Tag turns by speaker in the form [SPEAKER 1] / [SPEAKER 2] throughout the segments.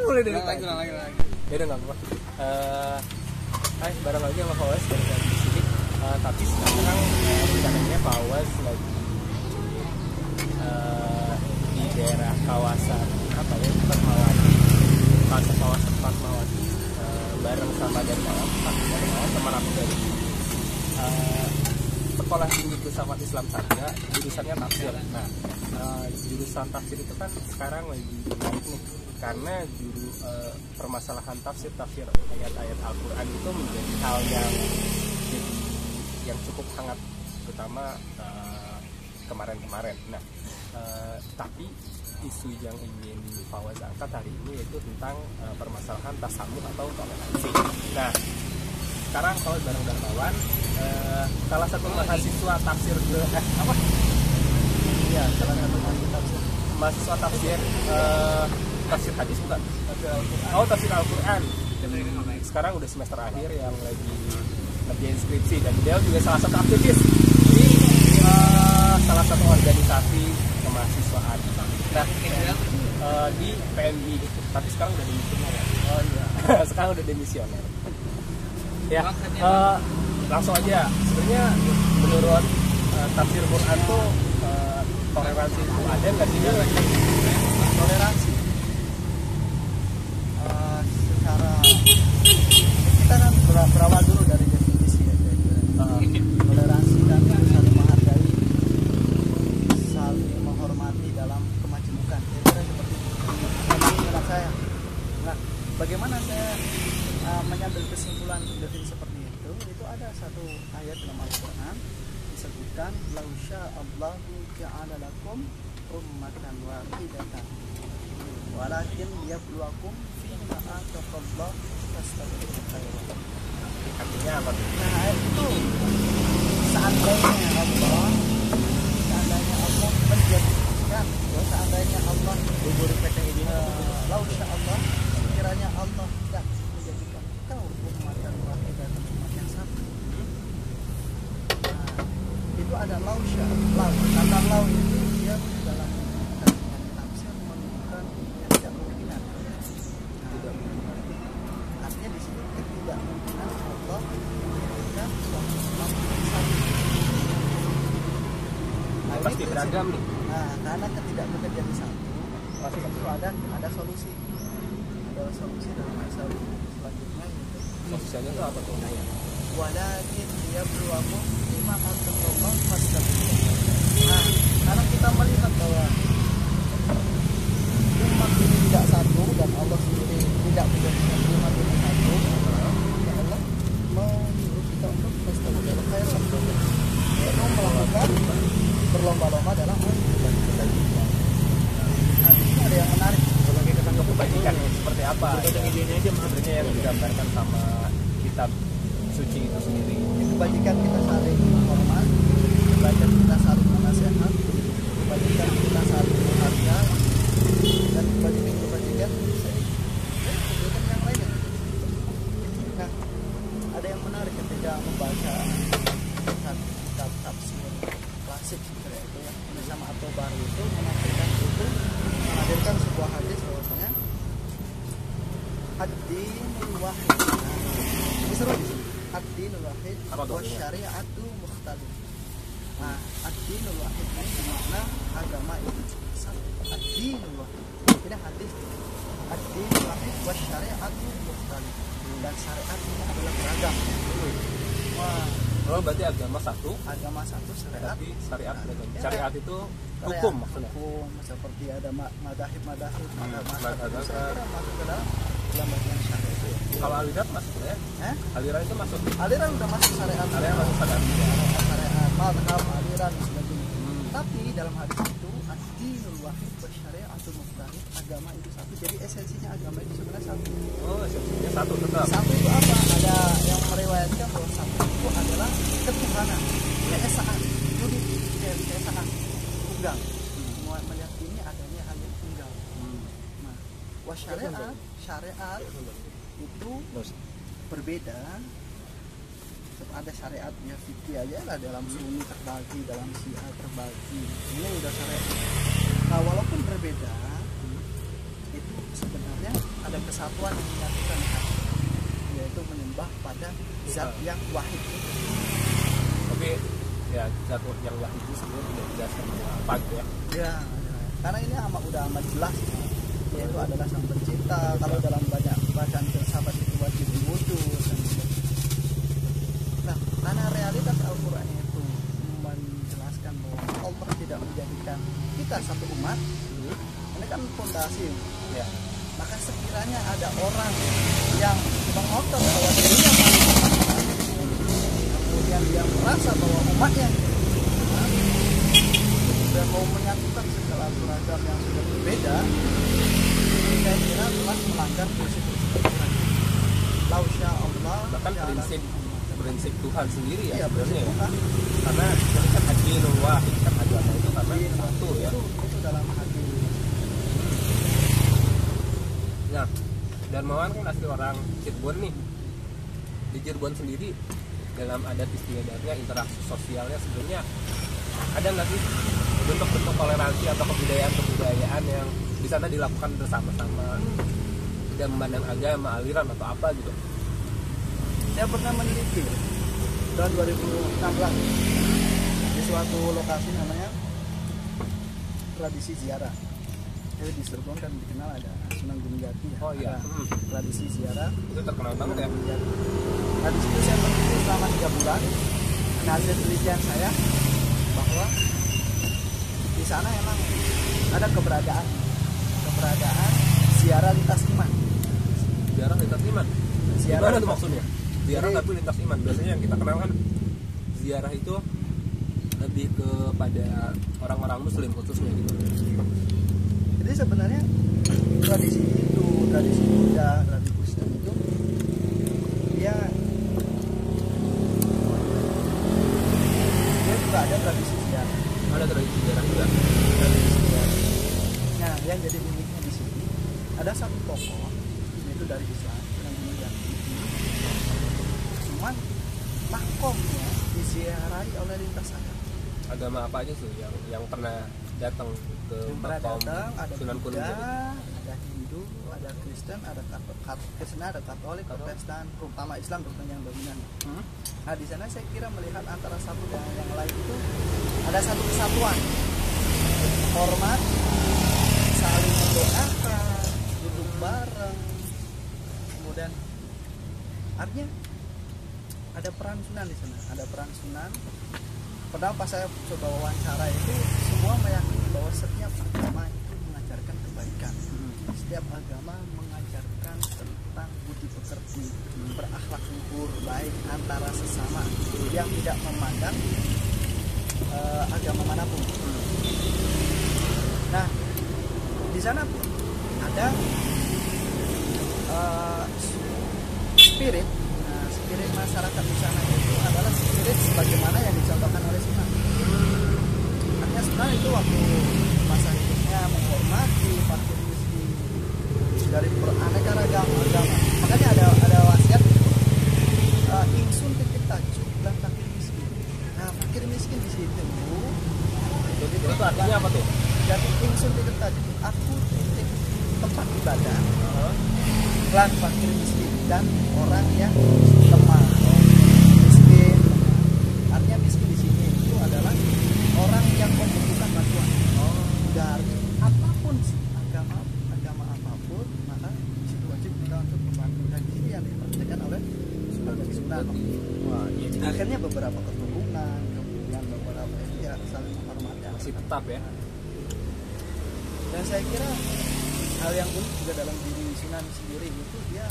[SPEAKER 1] Mulai dari lagi. Ya udah nggak apa-apa. Hai, bareng lagi sama Fawaz dari di sini. Tapi sekarang rencananya Fawaz lagi di daerah kawasan apa ya, Fatmawati, kawasan Fatmawati, bareng sama dari awal teman aku dari Sekolah Tinggi Filsafat Islam Sarja, jurusannya tafsir. Nah, jurusan tafsir itu kan sekarang lagi menarik nih, karena permasalahan tafsir ayat-ayat Al-Quran itu menjadi hal yang cukup hangat, terutama kemarin-kemarin. Nah, tapi isu yang ingin Fawaz angkat hari ini yaitu tentang permasalahan tasamuh atau toleransi. Nah, sekarang Fawaz bareng kawan, salah satu mahasiswa tafsir salah satu mahasiswa tafsir tafsir hadis bukan? Tafsir Al-Quran. Sekarang udah semester akhir yang lagi ngerjain skripsi, dan dia juga salah satu aktivis di salah satu organisasi kemahasiswaan. Nah, di PMI, tapi sekarang udah demisioner. Sekarang udah demisioner. Ya, langsung aja. Sebenarnya menurut tafsir Quran tuh toleransi itu ada nggak sih?
[SPEAKER 2] Toleransi secara kita kan berawal dulu dari definisi ya, toleransi dan saling menghargai, saling menghormati dalam kemajemukan, kira-kira seperti itu. Menurut saya, nah, bagaimana saya mengambil kesimpulan definisi seperti itu ada satu ayat dalam Al-Quran disebutkan lausya Allahu ja'ala lakum ummatan wahidatan walakin liyabluwakum fima ataqallahu fastabiqul khairat.
[SPEAKER 1] Artinya apa?
[SPEAKER 2] Nah, itu seandainya Allah menjadikan, seandainya Allah lausya Allah, sekiranya Allah tidak menjadikan kau ummatan wahidatan, umat yang satu. Itu ada lausya. Kata lau itu dia dalam tafsir menunjukkan yang tidak mungkinan. Artinya di sini ketidakmungkinan Allah menjadikan suatu umat yang satu.
[SPEAKER 1] Pasti beragam nih.
[SPEAKER 2] Nah, karena ketidakmungkinan jadi satu, pasti itu ada solusi. Ada solusi dalam masalah selanjutnya itu.
[SPEAKER 1] Solusinya itu apa tuh?
[SPEAKER 2] Walakin liyabluwakum fima ataqallahu fastabiqul. Nah, karena kita melihat bahwa umat ini tidak satu dan Allah sendiri tidak menjadikan umat ini satu, ya Allah menyuruh kita untuk fastabiqul khairat, yaitu melakukan berlomba-lomba dalam kebaikan. Nah, di sini ada yang menarik sebagai tentang
[SPEAKER 1] Kebajikan seperti apa? Ini aja sebenarnya yang digambarkan sama kitab suci itu sendiri.
[SPEAKER 2] Kebajikan kita saling menghormat, kebajikan kita saling menasihat, kebajikan kita saling menghargai, dan kebajikan yang lainnya. Nah, ada yang menarik ketika membaca kitab tafsir klasik seperti itu ya, bersama atau baru itu menghadirkan sebuah hadis bahwasanya ad-dinul wahid. Ini seru di sini. Ad-dinul wahid wa syari'atu mukhtalif. Nah, ad-dinul wahid ini bermakna agama itu satu. Ad-dinul wahid. Ini hadis. Ad-dinul wahid wa syari'atu mukhtalif. Dan syariat ini adalah beragam. Wah,
[SPEAKER 1] Berarti agama satu,
[SPEAKER 2] syariat.
[SPEAKER 1] tapi syariat beragam. Syariat itu hukum maksudnya.
[SPEAKER 2] Hukum seperti ada madhab, masuk ke dalam bagian syariat itu.
[SPEAKER 1] Kalau aliran masuk ya? Aliran itu masuk.
[SPEAKER 2] Aliran udah masuk syariat.
[SPEAKER 1] Aliran masuk syariat.
[SPEAKER 2] Syariat, madhab, aliran dan sebagainya. Tapi dalam hadis itu ad-dinul wahid wa syari'atul mukhtalif, agama itu satu. Jadi esensinya agama itu sebenarnya satu.
[SPEAKER 1] Oh, esensinya satu tetap.
[SPEAKER 2] Satu itu apa? Ada yang meriwayatkan bahwa satu itu adalah ketuhanan, keesaan, keesaan tunggal. Meyakini adanya hanya tunggal. Nah, wa syariat itu berbeda. Ada syariatnya fikih aja lah, dalam sunni terbagi, dalam syiah terbagi. Ini udah syariat. Nah, walaupun berbeda, itu sebenarnya ada kesatuan yang menyatukan hati, yaitu menyembah pada zat yang wahid.
[SPEAKER 1] Tapi ya zat yang wahid itu sebenarnya tidak dijelaskan apa gitu ya.
[SPEAKER 2] Ya, karena ini udah amat jelas, yaitu adalah sang pencipta. Kalau dalam banyak bacaan filsafat itu wajib diwudu. Nah, karena realitas Al-Quran itu menjelaskan bahwa Allah tidak menjadikan kita satu umat, ini kan fondasi
[SPEAKER 1] Ya.
[SPEAKER 2] maka sekiranya ada orang yang mengotot bahwa dirinya paling benar, kemudian dia merasa bahwa umatnya sudah mau menyatukan segala beragam yang sudah berbeda, saya kira telah melanggar prinsip-prinsip Tuhan. Lausya Allah,
[SPEAKER 1] Bahkan prinsip Tuhan sendiri ya
[SPEAKER 2] iya,
[SPEAKER 1] sebenarnya ya.
[SPEAKER 2] Tuhan.
[SPEAKER 1] Karena kan ad-dinul wahid, kan agama itu karena satu ya.
[SPEAKER 2] Itu dalam hati.
[SPEAKER 1] Nah, dan Mawan kan asli orang Cirebon nih. Di Cirebon sendiri dalam adat istiadatnya, interaksi sosialnya sebenarnya ada nggak sih bentuk-bentuk toleransi atau kebudayaan yang di sana dilakukan bersama-sama, tidak memandang agama, aliran atau apa gitu?
[SPEAKER 2] Saya pernah meneliti tahun 2016 di suatu lokasi namanya tradisi ziarah. Jadi di Cirebon kan dikenal ada Sunan Gunung Jati.
[SPEAKER 1] Oh iya.
[SPEAKER 2] Ada tradisi ziarah.
[SPEAKER 1] Itu terkenal banget ya.
[SPEAKER 2] Nah di situ saya meneliti selama 3 bulan. Nah, hasil penelitian saya bahwa di sana emang ada keberadaan ziarah lintas iman.
[SPEAKER 1] Ziarah lintas iman. Gimana tuh maksudnya? Ziarah
[SPEAKER 2] Jadi,
[SPEAKER 1] tapi lintas iman. Biasanya yang kita kenal kan ziarah itu lebih kepada orang-orang muslim khususnya gitu.
[SPEAKER 2] jadi sebenarnya tradisi itu, tradisi Buddha, tradisi Kristen itu dia juga ada tradisi ziarah.
[SPEAKER 1] Ada tradisi ziarah juga.
[SPEAKER 2] Tradisi ziarah. Nah, yang jadi uniknya di sini ada satu tokoh yaitu dari Islam, Sunan Gunung Jati. Cuman makomnya diziarahi oleh lintas agama.
[SPEAKER 1] Agama apa aja sih yang pernah datang ke
[SPEAKER 2] Yang pernah
[SPEAKER 1] makom
[SPEAKER 2] datang ada
[SPEAKER 1] Sunan Gunung
[SPEAKER 2] Buddha,
[SPEAKER 1] Jati?
[SPEAKER 2] ada Hindu, ada Kristen, ada Katolik, Protestan, terutama Islam yang dominan. Nah di sana saya kira melihat antara satu dan yang lain itu ada satu kesatuan, hormat, saling mendoakan, duduk bareng, kemudian artinya ada peran Sunan di sana, ada peran Sunan. Padahal pas saya coba wawancara itu semua meyakini bahwa setiap agama itu mengajarkan kebaikan. Setiap agama mengajarkan tentang budi pekerti, berakhlak luhur baik antara sesama yang tidak memandang agama manapun. Nah, di sana pun ada spirit. Nah, spirit masyarakat di sana itu adalah spirit sebagaimana yang dicontohkan oleh Sunan. Artinya Sunan itu waktu masa hidupnya menghormati fakir miskin dari beraneka ragam agama. Makanya ada wasiat ingsun titik tajuk dan fakir miskin. Nah, fakir miskin di situ
[SPEAKER 1] Itu artinya apa tuh?
[SPEAKER 2] jadi ingsun titik tajuk, aku titik tempat ibadah lan fakir miskin dan orang yang lemah, miskin. Artinya miskin di sini itu adalah orang yang membutuhkan bantuan. Dari apapun sih agama apapun, maka itu wajib kita untuk membantu. Dan ini yang dipraktikkan oleh Sunan.
[SPEAKER 1] Wah, iya, jadi
[SPEAKER 2] Akhirnya beberapa keturunan, kemudian beberapa ya saling menghormati.
[SPEAKER 1] masih tetap ya.
[SPEAKER 2] Dan saya kira hal yang unik juga dalam diri Sunan sendiri itu dia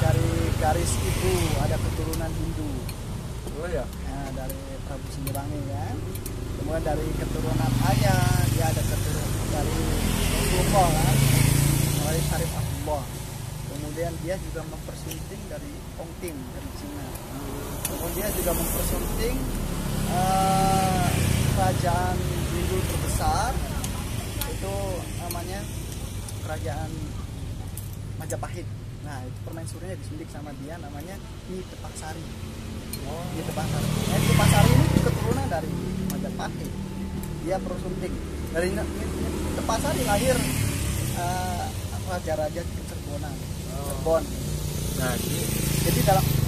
[SPEAKER 2] dari garis ibu ada keturunan Hindu.
[SPEAKER 1] Oh ya.
[SPEAKER 2] Nah, dari Prabu Siliwangi ya. Kemudian dari keturunan ayah dia ada keturunan dari Rasulullah kan, dari Syarif Abdullah. Kemudian dia juga mempersunting dari Ongting dari Cina. Kemudian dia juga mempersunting kerajaan Hindu terbesar itu namanya kerajaan Majapahit. Nah itu permaisurinya disuntik sama dia namanya Nyi Tepasari. Nyi Tepasari. Nah Nyi Tepasari ini keturunan dari Majapahit. Dia persunting dari Nyi Tepasari lahir Rajaraja Cirebon. Cirebon.
[SPEAKER 1] Nah,
[SPEAKER 2] Jadi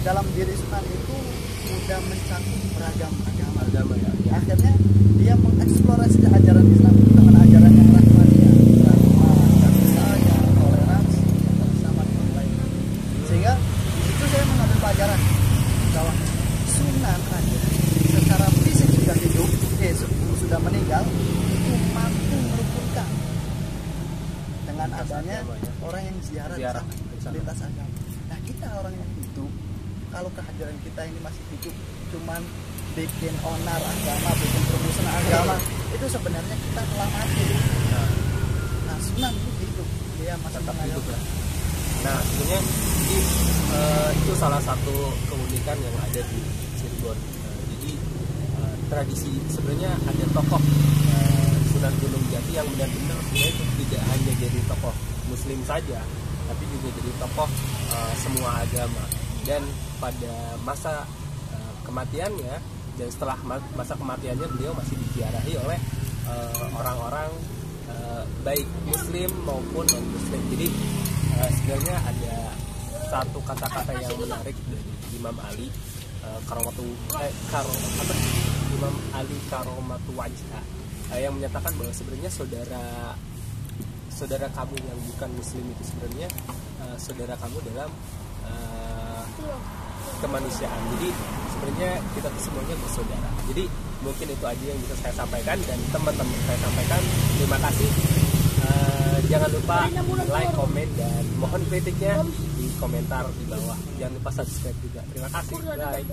[SPEAKER 2] dalam diri Sunan itu udah mencakup beragam agama
[SPEAKER 1] ya.
[SPEAKER 2] Akhirnya dia mengeksplorasi ajaran Islam itu dengan ajaran yang rahmania, rahmat, kasih sayang, toleransi, bersama dengan lain. Sehingga itu saya mengambil pelajaran bahwa Sunan Raja secara fisik sudah hidup, sudah meninggal, itu mampu merukunkan dengan adanya orang yang ziarah di sana, lintas agama. Nah, kita orang yang hidup, kalau kehadiran kita ini masih hidup cuman bikin onar agama, bikin perumusan agama, itu sebenarnya kita telah mati. Nah, Sunan itu hidup, dia masih
[SPEAKER 1] tetap hidup
[SPEAKER 2] mengalir.
[SPEAKER 1] lah. Nah, sebenarnya itu salah satu keunikan yang ada di Cirebon. Jadi tradisi sebenarnya ada tokoh Sunan Gunung Jati yang benar-benar sebenarnya itu tidak hanya jadi tokoh Muslim saja, tapi juga jadi tokoh semua agama. Dan pada masa kematiannya dan setelah masa kematiannya beliau masih diziarahi oleh orang-orang baik Muslim maupun non Muslim. Jadi sebenarnya ada satu kata-kata yang menarik dari Imam Ali Imam Ali Karomatu Wajah yang menyatakan bahwa sebenarnya saudara kamu yang bukan Muslim itu sebenarnya saudara kamu dalam kemanusiaan. Jadi sebenarnya kita tuh semuanya bersaudara. Jadi mungkin itu aja yang bisa saya sampaikan dan teman-teman saya sampaikan. Terima kasih. Jangan lupa like, komen, dan mohon kritiknya di komentar di bawah. Jangan lupa subscribe juga. Terima kasih. Bye.